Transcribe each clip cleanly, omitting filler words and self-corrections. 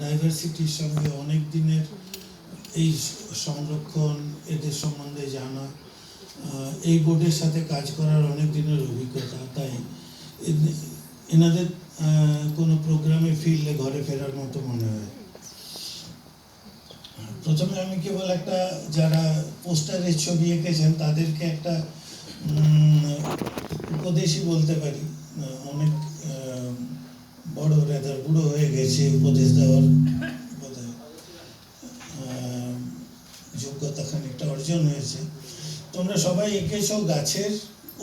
ডাইভার্সিটির সঙ্গে অনেক দিনের এই সংরক্ষণ এদের সম্বন্ধে জানা, এই বোর্ডের সাথে কাজ করার অনেক দিনের অভিজ্ঞতা, তাই এনাদের কোনো প্রোগ্রামে ফিরলে ঘরে ফেরার মতো মনে হয়। প্রথমে আমি কেবল একটা, যারা পোস্টারের ছবি এঁকেছেন তাদেরকে একটা উপদেশই বলতে পারি। অনেক বড় রেদার বুড়ো হয়ে গেছে, উপদেশ দেওয়ার বোধহয় যোগ্যতা খানিকটা অর্জন হয়েছে। তোমরা সবাই এঁকেছ গাছের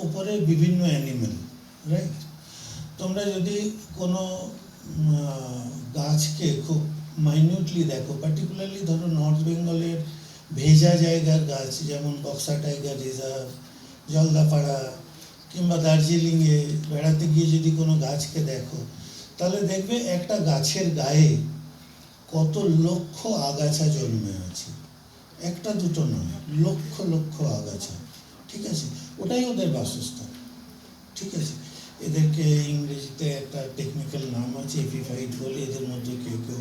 উপরে বিভিন্ন অ্যানিমেল, রাইট? তোমরা যদি কোনো গাছকে খুব মাইনিউটলি দেখো, পার্টিকুলারলি ধরো নর্থ বেঙ্গলের ভেজা জায়গার গাছ, যেমন বক্সা টাইগার রিজার্ভ, জলদাপাড়া, কিংবা দার্জিলিংয়ে বেড়াতে গিয়ে যদি কোনো গাছকে দেখো, তাহলে দেখবে একটা গাছের গায়ে কত লক্ষ আগাছা জন্মে আছে, একটা দুটো নয়, লক্ষ লক্ষ আগাছা। ঠিক আছে, ওটাই ওদের বাসস্থান। ঠিক আছে, এদেরকে ইংরেজিতে একটা টেকনিক্যাল নাম আছে, এপিফাইট বলে। এদের মধ্যে কেউ কেউ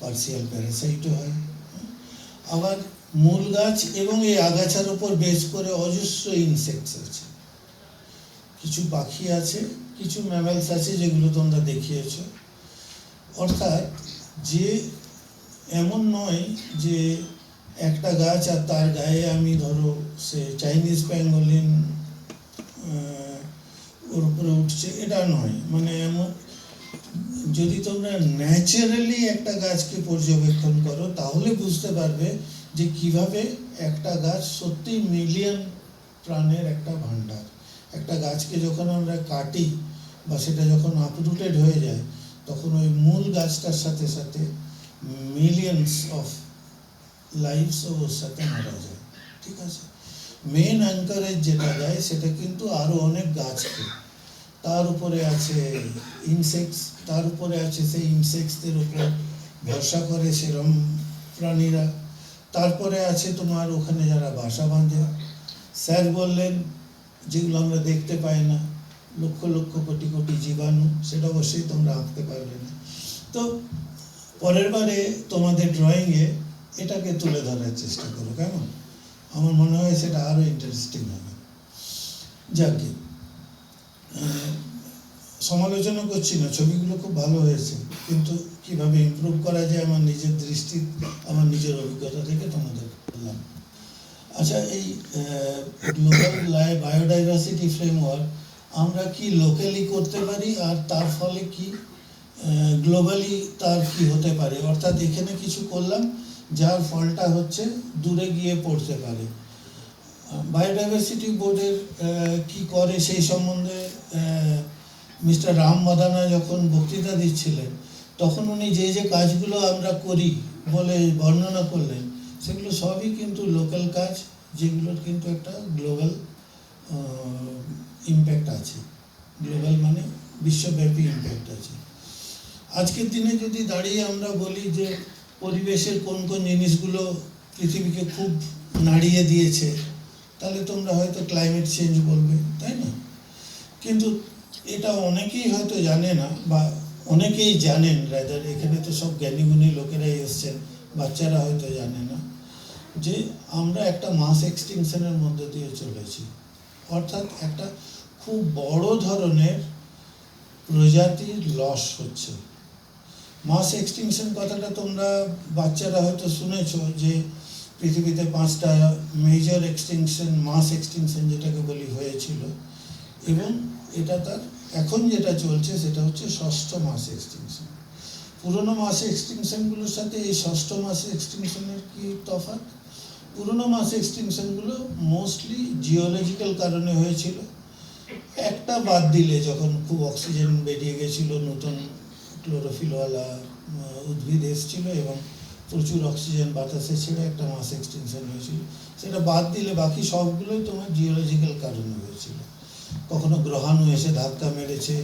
পার্সিয়াল প্যারাসাইটও হয়। আবার মূল গাছ এবং এই আগাছার উপর বেস করে অজস্র ইনসেক্টস আছে, কিছু পাখি আছে, কিছু ম্যামেলস আছে যেগুলো তোমরা দেখিয়েছ। অর্থাৎ যে এমন নয় যে একটা গাছ আর তার গায়ে আমি ধরো সে চাইনিজ প্যাঙ্গোলিন ওর উপরে উঠছে, এটা নয়। মানে এমন, যদি তোমরা ন্যাচারালি একটা গাছকে পর্যবেক্ষণ করো তাহলে বুঝতে পারবে যে কিভাবে একটা গাছ সত্যি মিলিয়ন প্রাণের একটা ভাণ্ডার। একটা গাছকে যখন আমরা কাটি বা সেটা যখন আপরুটেড হয়ে যায়, তখন ওই মূল গাছটার সাথে সাথে মিলিয়নস অফ লাইফস ওর সাথে মারা যায়। ঠিক আছে, মেন অ্যাঙ্কারেজ যেটা দেয় সেটা কিন্তু আরও অনেক গাছকে, তার উপরে আছে ইনসেক্টস, তার উপরে আছে সেই ইনসেক্টসদের উপর ভরসা করে সেরম প্রাণীরা, তারপরে আছে তোমার ওখানে যারা বাসা বাঁধে। স্যার বললেন যেগুলো আমরা দেখতে পাই না, লক্ষ লক্ষ কোটি কোটি জীবাণু, সেটা অবশ্যই তোমরা আঁকতে পারবে না। তো পরের বারে তোমাদের ড্রয়িংয়ে এটাকে তুলে ধরার চেষ্টা করো, কেমন? আমার মনে হয় সেটা আরও ইন্টারেস্টিং হবে। যাকে সমালোচনা করছি না, ছবিগুলো খুব ভালো হয়েছে, কিন্তু কিভাবে ইমপ্রুভ করা যায় আমার নিজের দৃষ্টি, আমার নিজের অভিজ্ঞতা থেকে তোমাদের বললাম। আচ্ছা, এই গ্লোবাল বায়োডাইভার্সিটি ফ্রেমওয়ার্ক আমরা কি লোকালি করতে পারি, আর তার ফলে কি গ্লোবালি তার কি হতে পারে? অর্থাৎ এখানে কিছু করলাম যার ফলটা হচ্ছে দূরে গিয়ে পড়তে পারে। বায়োডাইভার্সিটি বোর্ডের কি করে সেই সম্বন্ধে মিস্টার রাম মাদানা যখন বক্তৃতা দিচ্ছিলেন, তখন উনি যে যে কাজগুলো আমরা করি বলে বর্ণনা করলেন, সেগুলো সবই কিন্তু লোকাল কাজ, যেগুলোর কিন্তু একটা গ্লোবাল ইম্প্যাক্ট আছে। গ্লোবাল মানে বিশ্বব্যাপী ইম্প্যাক্ট আছে। আজকের দিনে যদি দাঁড়িয়ে আমরা বলি যে পরিবেশের কোন কোন জিনিসগুলো পৃথিবীকে খুব নাড়িয়ে দিয়েছে, তাহলে তোমরা হয়তো ক্লাইমেট চেঞ্জ বলবে, তাই না? কিন্তু এটা অনেকেই হয়তো জানে না, বা অনেকেই জানেন রাদার, এখানে তো সব জ্ঞানীগুণী লোকেরাই এসছেন, বাচ্চারা হয়তো জানে না যে আমরা একটা মাস এক্সটিংশনের মধ্যে দিয়ে চলেছি। অর্থাৎ একটা খুব বড় ধরনের প্রজাতির লস হচ্ছে। মাস এক্সটিংশন কথাটা তোমরা বাচ্চারা হয়তো শুনেছ যে পৃথিবীতে 5টা মেজর এক্সটিংশন, মাস এক্সটিংশন যেটাকে বলি, হয়েছিল, এবং এটা তার এখন যেটা চলছে সেটা হচ্ছে 6ষ্ঠ মাস এক্সটিংশন। পুরনো মাস এক্সটিংশনগুলোর সাথে এই 6ষ্ঠ মাস এক্সটিংশনের কি তফাৎ? পুরনো মাস এক্সটিংশনগুলো মোস্টলি জিওলজিক্যাল কারণে হয়েছিল। একটা বাদ দিলে, যখন খুব অক্সিজেন বেরিয়ে গেছিলো, নতুন ক্লোরোফিলওয়ালা উদ্ভিদ এসেছিল এবং প্রচুর অক্সিজেন বাতাসে ছেড়ে একটা মাস এক্সটিংশন হয়েছিল। সেটা বাদ দিলে বাকি সবগুলোই তোমার জিওলজিক্যাল কারণে হয়েছিল। কখনো গ্রহাণু এসে ধাক্কা মেরেছে,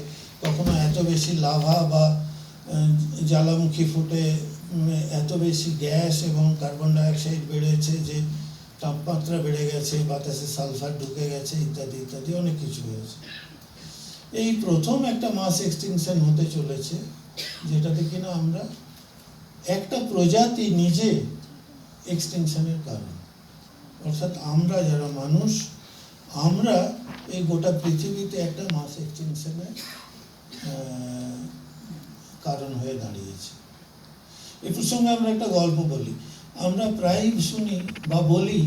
কখনো এত বেশি লাভা বা জ্বালামুখী ফুটে এত বেশি গ্যাস এবং কার্বন ডাইঅক্সাইড বেড়েছে যে তাপমাত্রা বেড়ে গেছে, বাতাসে সালফার ঢুকে গেছে, ইত্যাদি ইত্যাদি অনেক কিছু হয়েছে। এই প্রথম একটা মাস এক্সটিংশন হতে চলেছে যেটাতে কিনা আমরা একটা প্রজাতি নিজে এক্সটেনশনের কারণ, অর্থাৎ আমরা যারা মানুষ, আমরা এই গোটা পৃথিবীতে একটা মাস এক্সটেনশনের কারণ হয়ে দাঁড়িয়েছে। এই প্রসঙ্গে আমরা একটা গল্প বলি। আমরা প্রায়ই শুনি বা বলি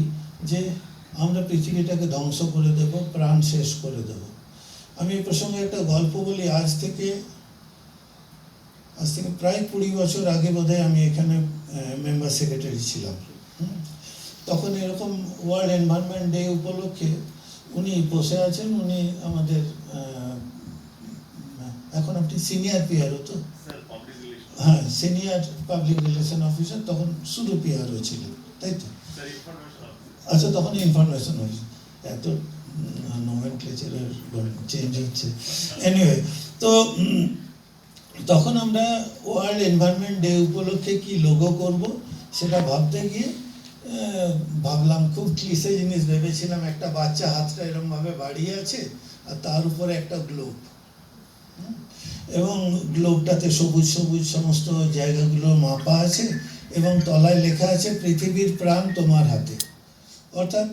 যে আমরা পৃথিবীটাকে ধ্বংস করে দেব, প্রাণ শেষ করে দেব। আমি এই প্রসঙ্গে একটা গল্প বলি। আজ থেকে প্রায় 20 বছর আগে বোধহয় আমি এখানে মেম্বার সেক্রেটারি ছিলাম। তখন এরকম ওয়ার্ল্ড এনভায়রনমেন্ট ডে উপলক্ষে উনি বসে আছেন, উনি আমাদের এখন আপনি সিনিয়র পিআরও তো, হ্যাঁ সিনিয়র পাবলিক রিলেশন অফিসার, তখন শুধু পিআরও ছিলেন তাই তো? আচ্ছা, তখন ইনফরমেশন অফিসার, এত নোমেনক্লেচারের চেঞ্জ হচ্ছে। এনিওয়ে, তো তখন আমরা ওয়ার্ল্ড এনভায়রনমেন্ট ডে উপলক্ষে কি লোগো করব সেটা ভাবতে গিয়ে ভাবলাম, খুব ক্লিশে জিনিস ভেবেছিলাম, একটা বাচ্চা হাতটা এরকমভাবে বাড়িয়ে আছে আর তার উপরে একটা গ্লোব, এবং গ্লোবটাতে সবুজ সবুজ সমস্ত জায়গাগুলো মাপা আছে এবং তলায় লেখা আছে পৃথিবীর প্রাণ তোমার হাতে। অর্থাৎ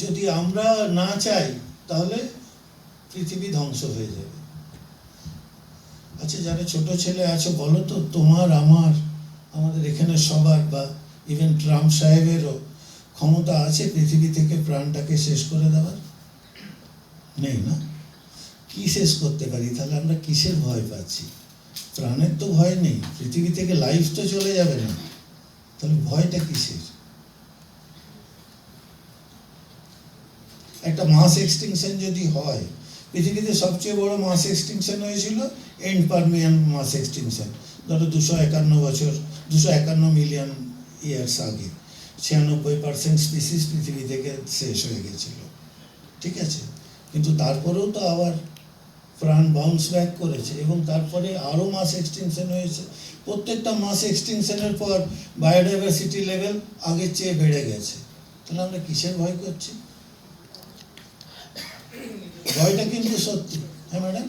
যদি আমরা না চাই তাহলে পৃথিবী ধ্বংস হয়ে যাবে। আচ্ছা, যারা ছোট ছেলে আছো বলো তো, তোমার আমাদের এখানে সবার, বা ইভেন ট্রাম্প সাহেবেরও ক্ষমতা আছে পৃথিবী থেকে প্রাণটাকে শেষ করে দেওয়ার? নেই না? কি শেষ করতে পারি? তাহলে আমরা কিসের ভয় পাচ্ছি? প্রাণের তো ভয় নেই, পৃথিবী থেকে লাইফ তো চলে যাবে না, তাহলে ভয়টা কিসের? একটা মাস এক্সটিংশন যদি হয়, পৃথিবীতে সবচেয়ে বড় মাস এক্সটিংশন হয়েছিল এন্ড পারমিয়ান মাস এক্সটিংশন, ধরো 251 মিলিয়ন ইয়ার্স আগে। 96% স্পিসিস পৃথিবী থেকে শেষ হয়ে গেছিল, ঠিক আছে? কিন্তু তারপরেও তো আবার প্রাণ বাউন্স ব্যাক করেছে, এবং তারপরে আরও মাস এক্সটিংশন হয়েছে। প্রত্যেকটা মাস এক্সটিংশনের পর বায়োডাইভার্সিটি লেভেল আগের চেয়ে বেড়ে গেছে। তাহলে আমরা কিসের ভয় করছি? ভয়টা কিন্তু সত্যি, হ্যাঁ ম্যাডাম,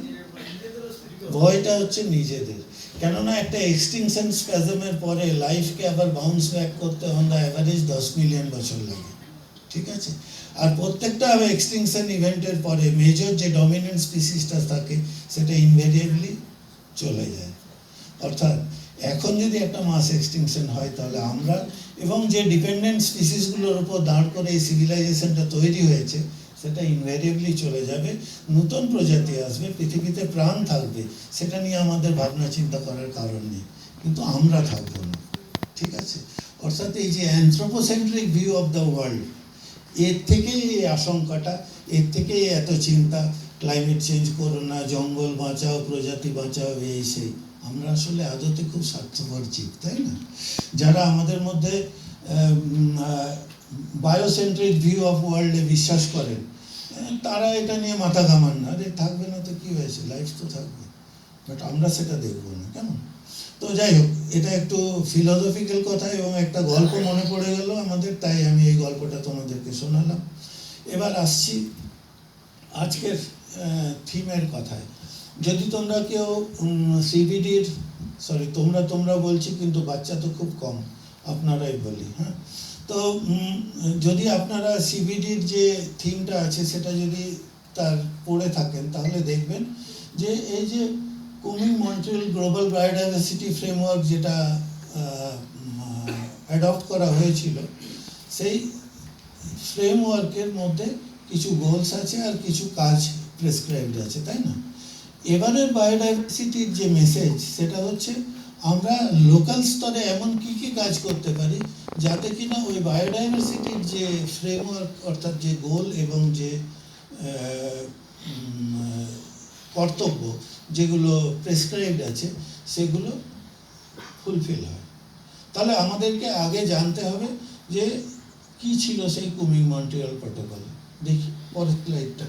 ভয়টা হচ্ছে নিজেদের। কেননা একটা এক্সটিংশন স্প্যাজমের পরে লাইফকে আবার বাউন্স ব্যাক করতে অন দ্য অ্যাভারেজ 10 মিলিয়ন বছর লাগে, ঠিক আছে? আর প্রত্যেকটা এক্সটিংশন ইভেন্টের পরে মেজর যে ডমিনেন্ট স্পিসিসটা থাকে সেটা ইনভেরিয়েবলি চলে যায়। অর্থাৎ এখন যদি একটা মাস এক্সটিংশন হয়, তাহলে আমরা এবং যে ডিপেন্ডেন্ট স্পিসিসগুলোর উপর দাঁড় করে এই সিভিলাইজেশনটা তৈরি হয়েছে সেটা ইনভেরিয়েবলি চলে যাবে, নতুন প্রজাতি আসবে, পৃথিবীতে প্রাণ থাকবে, সেটা নিয়ে আমাদের ভাবনা চিন্তা করার কারণ নেই, কিন্তু আমরা থাকবো না, ঠিক আছে? অর্থাৎ এই যে অ্যানথ্রোপোসেন্ট্রিক ভিউ অফ দ্য ওয়ার্ল্ড, এর থেকেই এই আশঙ্কাটা, এর থেকেই এত চিন্তা, ক্লাইমেট চেঞ্জ করো না, জঙ্গল বাঁচাও, প্রজাতি বাঁচাও, এই সেই। আমরা আসলে আদতে খুব স্বার্থপর জীব, তাই না? যারা আমাদের মধ্যে বায়োসেন্ট্রিক ভিউ অফ ওয়ার্ল্ডে বিশ্বাস করেন, তারা এটা নিয়ে মাথা ঘামান না, আরে থাকবে না তো কি হয়েছে, লাইফ তো থাকবে, বাট আমরা সেটা দেখবো না, কেমন? তো যাই হোক, এটা একটু ফিলোসফিক্যাল কথা এবং একটা গল্প মনে পড়ে গেল আমাদের, তাই আমি এই গল্পটা তোমাদেরকে শোনালাম। এবার আসছি আজকের থিমের কথায়। যদি তোমরা কেউ সিবিডির, সরি তোমরা বলছি, কিন্তু বাচ্চা তো খুব কম, আপনারাই বলি, হ্যাঁ? তো যদি আপনারা সিবিডির যে থিমটা আছে সেটা যদি তার পড়ে থাকেন, তাহলে দেখবেন যে এই যে কুমিং-মন্ট্রিয়াল গ্লোবাল বায়োডাইভার্সিটি ফ্রেমওয়ার্ক যেটা অ্যাডপ্ট করা হয়েছিল, সেই ফ্রেমওয়ার্কের মধ্যে কিছু গোলস আছে আর কিছু কাজ প্রেসক্রাইবড আছে, তাই না? এবারের বায়োডাইভার্সিটির যে মেসেজ সেটা হচ্ছে আমরা লোকাল স্তরে এমন কী কী কাজ করতে পারি যাতে কিনা ওই বায়োডাইভার্সিটির যে ফ্রেমওয়ার্ক, অর্থাৎ যে গোল এবং যে কর্তব্য যেগুলো প্রেসক্রাইবড আছে সেগুলো ফুলফিল হয়। তাহলে আমাদেরকে আগে জানতে হবে যে কি ছিল সেই কুমিং-মন্ট্রিয়াল প্রটোকল। দেখি পরের স্লাইডটা।